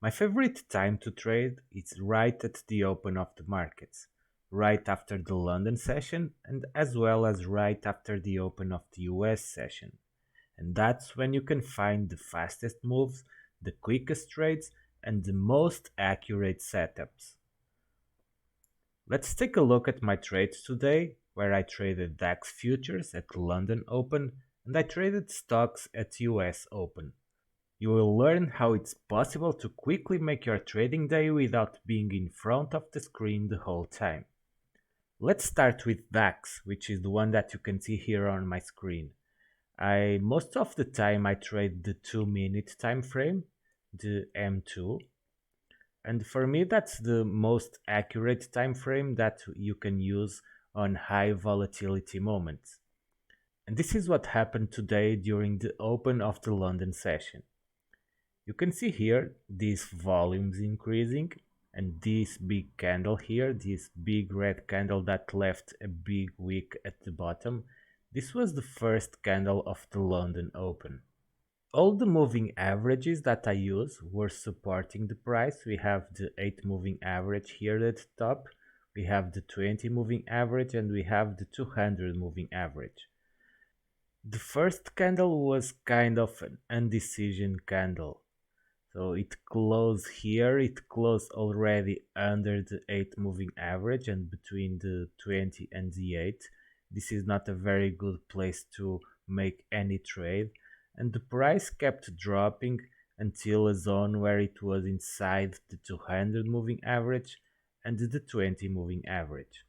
My favorite time to trade is right at the open of the markets, right after the London session and as well as right after the open of the US session. And that's when you can find the fastest moves, the quickest trades, and the most accurate setups. Let's take a look at my trades today, where I traded DAX futures at London Open and I traded stocks at US Open. You will learn how it's possible to quickly make your trading day without being in front of the screen the whole time. Let's start with DAX, which is the one that you can see here on my screen. Most of the time I trade the 2-minute time frame, the M2, and for me that's the most accurate time frame that you can use on high volatility moments. And this is what happened today during the open of the London session. You can see here these volumes increasing and this big candle here, this big red candle that left a big wick at the bottom. This was the first candle of the London Open. All the moving averages that I use were supporting the price. We have the 8 moving average here at the top, we have the 20 moving average, and we have the 200 moving average. The first candle was kind of an indecision candle. So it closed here, it closed already under the 8 moving average and between the 20 and the 8. This is not a very good place to make any trade, and the price kept dropping until a zone where it was inside the 200 moving average and the 20 moving average.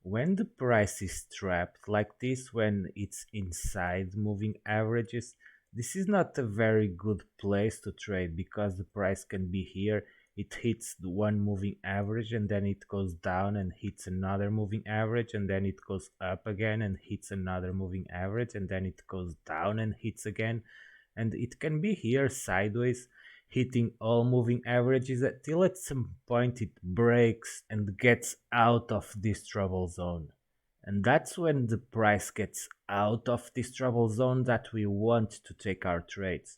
When the price is trapped like this, when it's inside moving averages, this is not a very good place to trade because the price can be here, it hits the one moving average and then it goes down and hits another moving average and then it goes up again and hits another moving average and then it goes down and hits again, and it can be here sideways hitting all moving averages until at some point it breaks and gets out of this trouble zone. And that's when the price gets out of this trouble zone that we want to take our trades.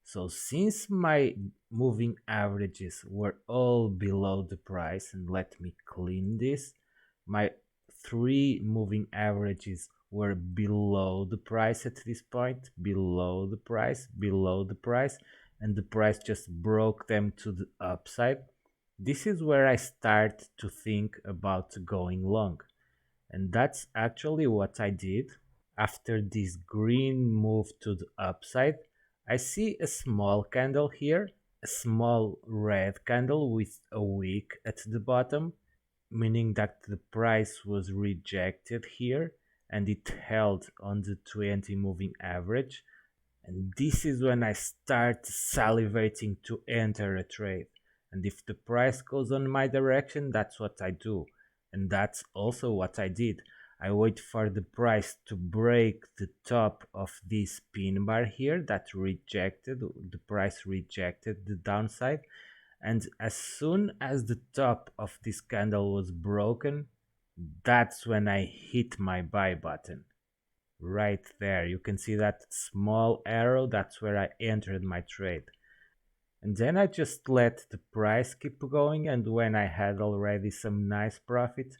So since my moving averages were all below the price, and let me clean this, my 3 moving averages were below the price at this point, below the price, and the price just broke them to the upside. This is where I start to think about going long. And that's actually what I did. After this green move to the upside, I see a small candle here, a small red candle with a wick at the bottom, meaning that the price was rejected here and it held on the 20 moving average. And this is when I start salivating to enter a trade. And if the price goes on my direction, that's what I do. And that's also what I did. I wait for the price to break the top of this pin bar here that the price rejected the downside. And as soon as the top of this candle was broken, that's when I hit my buy button. Right there, you can see that small arrow, that's where I entered my trade. And then I just let the price keep going, and when I had already some nice profit,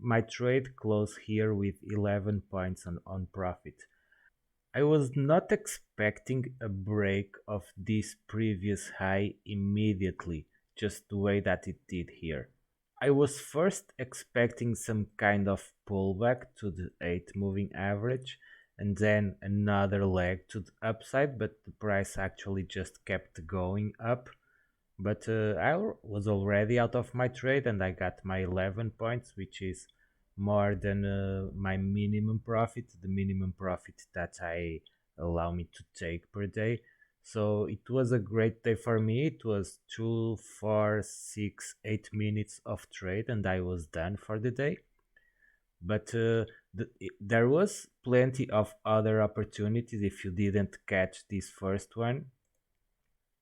my trade closed here with 11 points on profit. I was not expecting a break of this previous high immediately, just the way that it did here. I was first expecting some kind of pullback to the 8 moving average and then another leg to the upside, but the price actually just kept going up. But I was already out of my trade and I got my 11 points, which is more than my minimum profit, the minimum profit that I allow me to take per day. So it was a great day for me. It was 2, 4, 6, 8 minutes of trade and I was done for the day. But there was plenty of other opportunities if you didn't catch this first one.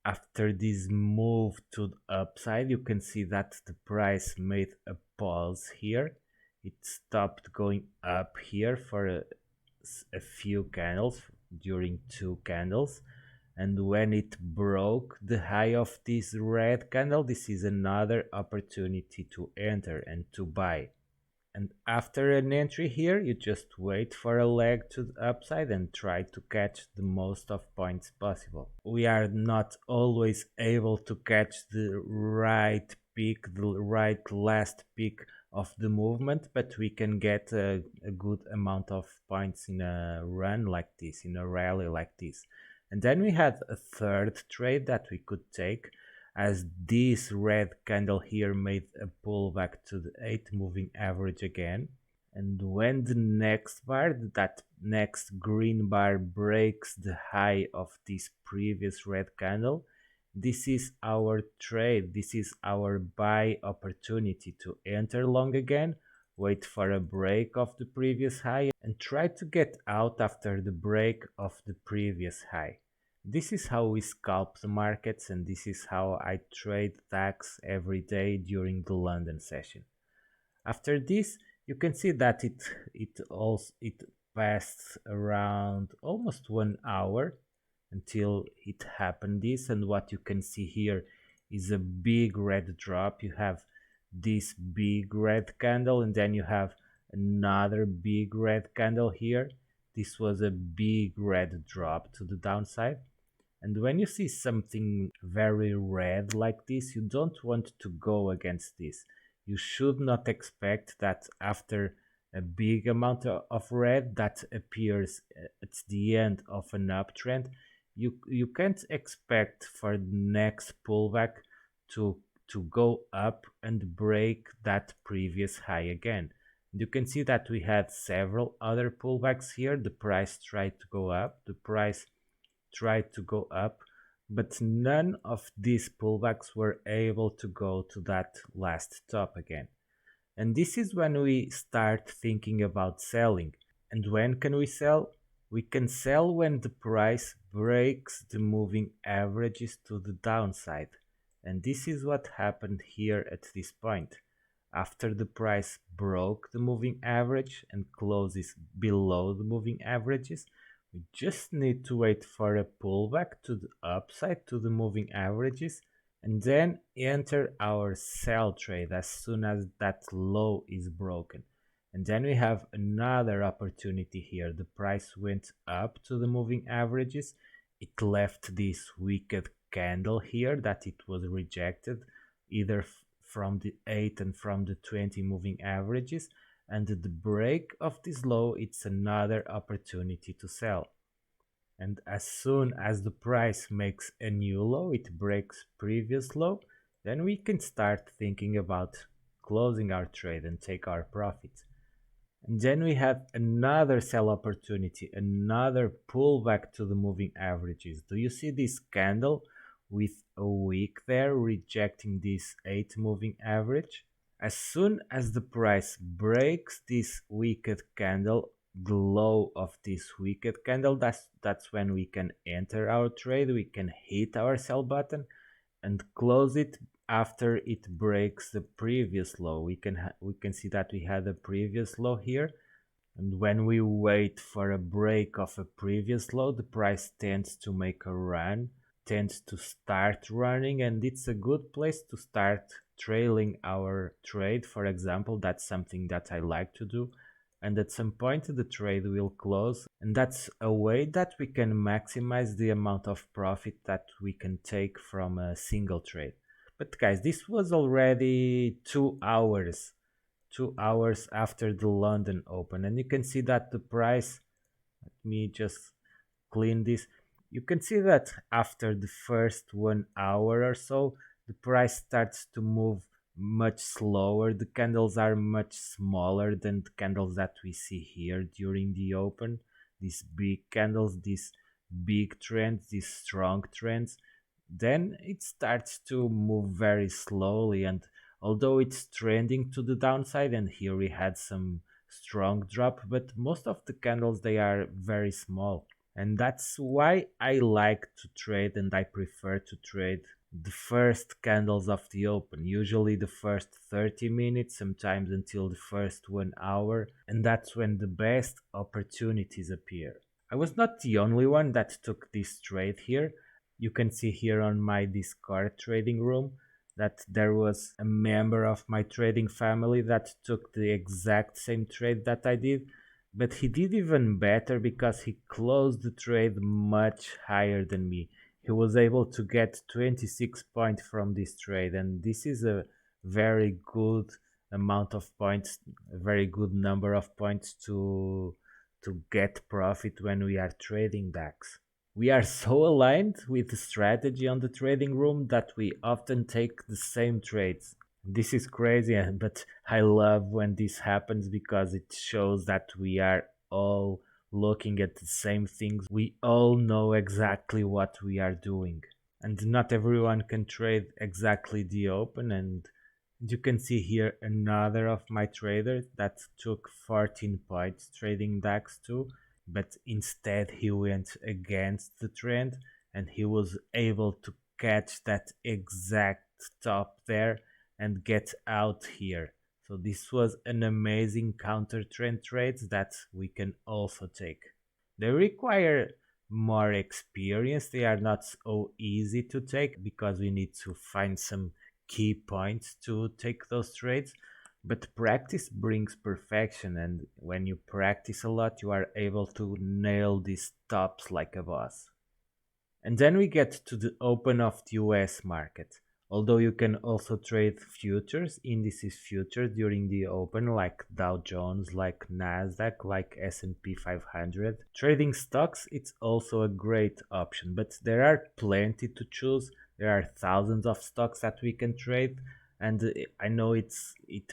After this move to the upside, you can see that the price made a pause here. It stopped going up here for a few candles, during 2 candles, And when it broke the high of this red candle, this is another opportunity to enter and to buy. And after an entry here, you just wait for a leg to the upside and try to catch the most of points possible. We are not always able to catch the right peak, the right last peak of the movement, but we can get a good amount of points in a run like this, in a rally like this. And then we had a third trade that we could take, as this red candle here made a pullback to the 8 moving average again. And when the next bar, that next green bar, breaks the high of this previous red candle, this is our trade, this is our buy opportunity to enter long again, wait for a break of the previous high and try to get out after the break of the previous high. This is how we scalp the markets, and this is how I trade DAX every day during the London session. After this, you can see that it passed around almost 1 hour until it happened this, and what you can see here is a big red drop. You have this big red candle, and then you have another big red candle here. This was a big red drop to the downside. And when you see something very red like this, you don't want to go against this. You should not expect that after a big amount of red that appears at the end of an uptrend, you can't expect for the next pullback to go up and break that previous high again. You can see that we had several other pullbacks here. The price tried to go up, the price tried to go up, but none of these pullbacks were able to go to that last top again. And this is when we start thinking about selling. And when can we sell? We can sell when the price breaks the moving averages to the downside. And this is what happened here at this point. After the price broke the moving average and closes below the moving averages, we just need to wait for a pullback to the upside to the moving averages and then enter our sell trade as soon as that low is broken. And then we have another opportunity here. The price went up to the moving averages. It left this wicked candle here that it was rejected either from the 8 and from the 20 moving averages, and the break of this low, it's another opportunity to sell. And as soon as the price makes a new low, it breaks previous low, then we can start thinking about closing our trade and take our profit. And then we have another sell opportunity, another pullback to the moving averages. Do you see this candle with a wick there rejecting this 8 moving average? As soon as the price breaks this wicked candle, the low of this wicked candle, that's when we can enter our trade. We can hit our sell button and close it after it breaks the previous low. We can see that we had a previous low here, and when we wait for a break of a previous low, the price tends to make a run, tends to start running, and it's a good place to start trailing our trade. For example, that's something that I like to do, and at some point the trade will close, and that's a way that we can maximize the amount of profit that we can take from a single trade. But guys, this was already 2 hours after the London Open, and you can see that the price, let me just clean this, you can see that after the first 1 hour or so, the price starts to move much slower. The candles are much smaller than the candles that we see here during the open. These big candles, these big trends, these strong trends. Then it starts to move very slowly, and although it's trending to the downside, and here we had some strong drop, but most of the candles, they are very small. And that's why I like to trade, and I prefer to trade the first candles of the open, usually the first 30 minutes, sometimes until the first 1 hour, and that's when the best opportunities appear. I was not the only one that took this trade here. You can see here on my Discord trading room that there was a member of my trading family that took the exact same trade that I did, but he did even better because he closed the trade much higher than me. He was able to get 26 points from this trade, and this is a very good amount of points, a very good number of points to get profit when we are trading DAX. We are so aligned with the strategy on the trading room that we often take the same trades. This is crazy, but I love when this happens because it shows that we are all looking at the same things. We all know exactly what we are doing. And not everyone can trade exactly the open, and you can see here another of my traders that took 14 points trading DAX too, but instead he went against the trend and he was able to catch that exact top there and get out here. So this was an amazing counter trend trades that we can also take. They require more experience. They are not so easy to take because we need to find some key points to take those trades. But practice brings perfection, and when you practice a lot, you are able to nail these tops like a boss. And then we get to the open of the US market. Although you can also trade futures, indices futures during the open, like Dow Jones, like Nasdaq, like S&P 500. Trading stocks, it's also a great option, but there are plenty to choose. There are thousands of stocks that we can trade, and I know it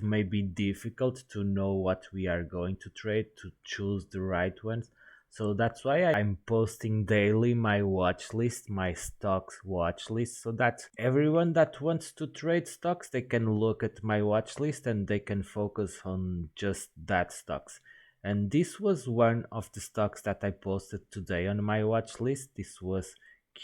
may be difficult to know what we are going to trade, to choose the right ones. So that's why I'm posting daily my watch list, my stocks watch list, so that everyone that wants to trade stocks, they can look at my watch list and they can focus on just that stocks. And this was one of the stocks that I posted today on my watch list. This was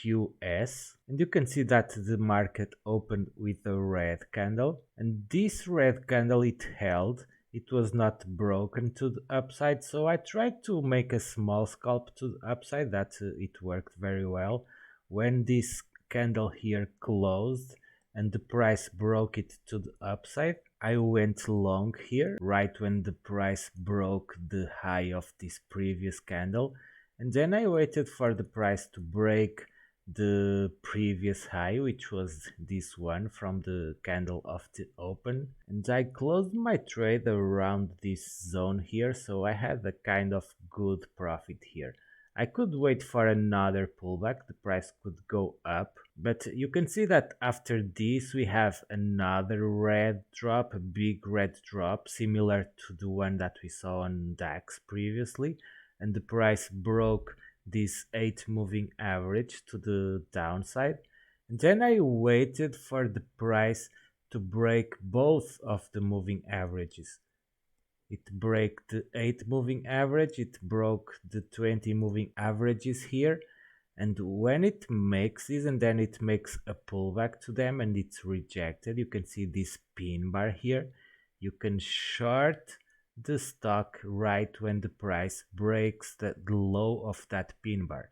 QS, and you can see that the market opened with a red candle, and this red candle it held. It was not broken to the upside, so I tried to make a small scalp to the upside. That it worked very well. When this candle here closed and the price broke it to the upside, I went long here right when the price broke the high of this previous candle, and then I waited for the price to break the previous high, which was this one from the candle of the open, and I closed my trade around this zone here, so I had a kind of good profit here. I could wait for another pullback, the price could go up, but you can see that after this we have another red drop, a big red drop similar to the one that we saw on DAX previously, and the price broke this 8 moving average to the downside. And then I waited for the price to break both of the moving averages. It broke the 8 moving average, it broke the 20 moving averages here, and when it makes this and then it makes a pullback to them and it's rejected, you can see this pin bar here. You can short the stock right when the price breaks the low of that pin bar.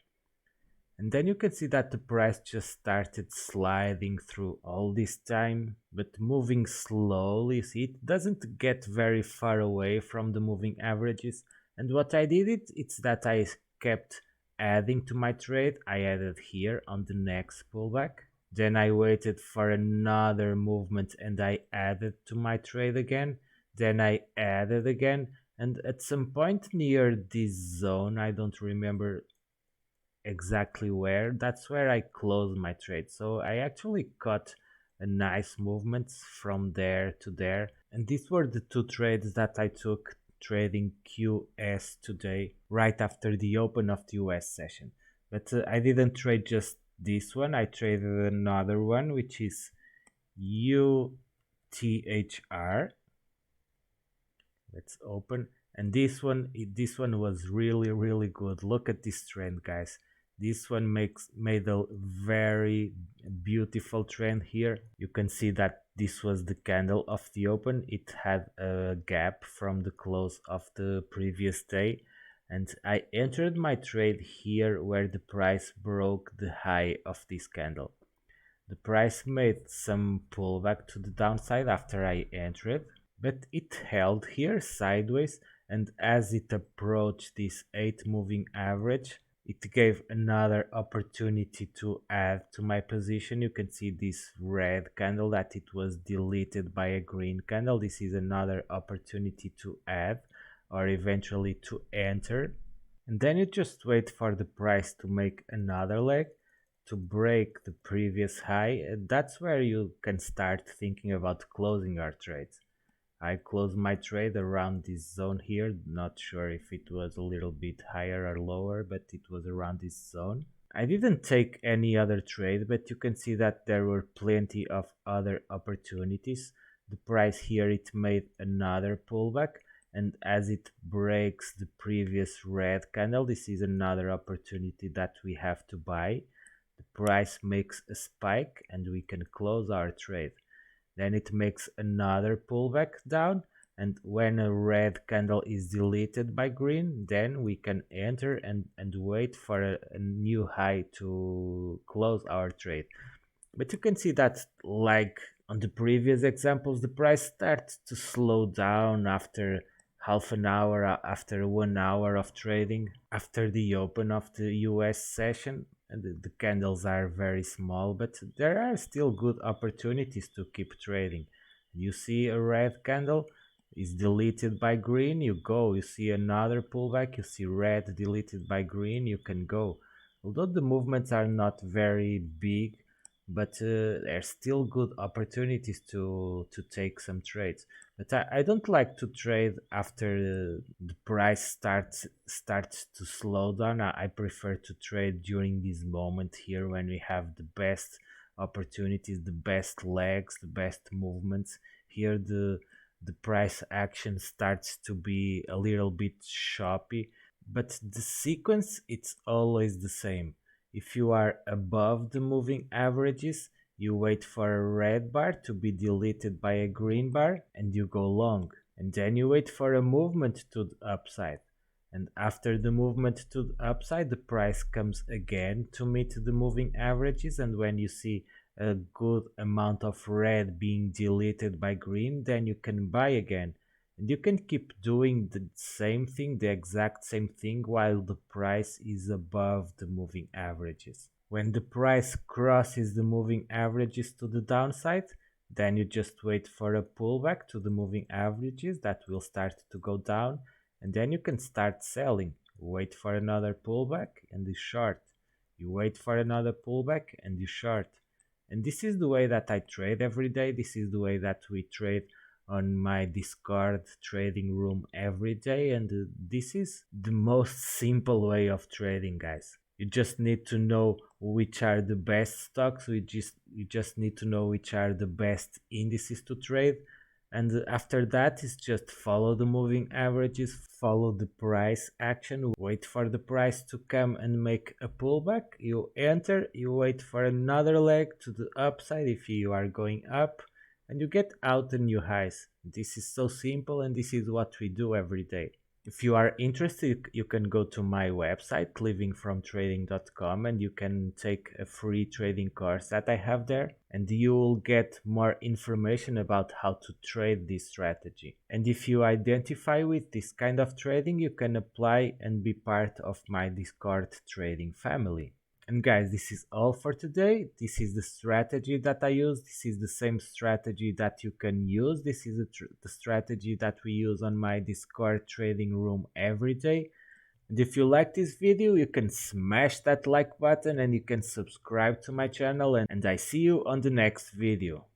And then you can see that the price just started sliding through all this time, but moving slowly. See, it doesn't get very far away from the moving averages. And what I did it's that I kept adding to my trade. I added here on the next pullback. Then I waited for another movement and I added to my trade again. Then I added again, and at some point near this zone, I don't remember exactly where, that's where I closed my trade. So I actually got a nice movement from there to there, and these were the two trades that I took trading QS today right after the open of the US session. But I didn't trade just this one, I traded another one, which is UTHR. Let's open, and this one was really good. Look at this trend, guys. This one made a very beautiful trend here. You can see that this was the candle of the open. It had a gap from the close of the previous day, and I entered my trade here where the price broke the high of this candle. The price made some pullback to the downside after I entered, but it held here sideways, and as it approached this 8 moving average, it gave another opportunity to add to my position. You can see this red candle that it was deleted by a green candle. This is another opportunity to add or eventually to enter. And then you just wait for the price to make another leg to break the previous high. That's where you can start thinking about closing our trades. I closed my trade around this zone here. Not sure if it was a little bit higher or lower, but it was around this zone. I didn't take any other trade, but you can see that there were plenty of other opportunities. The price here, it made another pullback, and as it breaks the previous red candle, this is another opportunity that we have to buy. The price makes a spike and we can close our trade. Then it makes another pullback down, and when a red candle is deleted by green, then we can enter and wait for a new high to close our trade. But you can see that, like on the previous examples, the price starts to slow down after half an hour, after 1 hour of trading, after the open of the US session. And the candles are very small, but there are still good opportunities to keep trading. You see a red candle is deleted by green, you go. You see another pullback, you see red deleted by green, you can go. Although the movements are not very big, but there's still good opportunities to take some trades. But I don't like to trade after the price starts to slow down. I prefer to trade during this moment here when we have the best opportunities, the best legs, the best movements. Here the price action starts to be a little bit choppy, but the sequence, it's always the same. If you are above the moving averages, you wait for a red bar to be deleted by a green bar and you go long. And then you wait for a movement to the upside. And after the movement to the upside, the price comes again to meet the moving averages. And when you see a good amount of red being deleted by green, then you can buy again. And you can keep doing the same thing, the exact same thing, while the price is above the moving averages. When the price crosses the moving averages to the downside, then you just wait for a pullback to the moving averages that will start to go down, and then you can start selling. Wait for another pullback and you short. You wait for another pullback and you short. And this is the way that I trade every day. This is the way that we trade on my Discord trading room every day, and this is the most simple way of trading, guys. You just need to know which are the best stocks. You just need to know which are the best indices to trade, and after that is just follow the moving averages, follow the price action, wait for the price to come and make a pullback. You enter, you wait for another leg to the upside if you are going up, and you get out the new highs. This is so simple, and this is what we do every day. If you are interested, you can go to my website, livingfromtrading.com, and you can take a free trading course that I have there, and you will get more information about how to trade this strategy. And if you identify with this kind of trading, you can apply and be part of my Discord trading family. And guys, this is all for today. This is the strategy that I use. This is the same strategy that you can use. This is the strategy that we use on my Discord trading room every day. And if you like this video, you can smash that like button and you can subscribe to my channel. And I see you on the next video.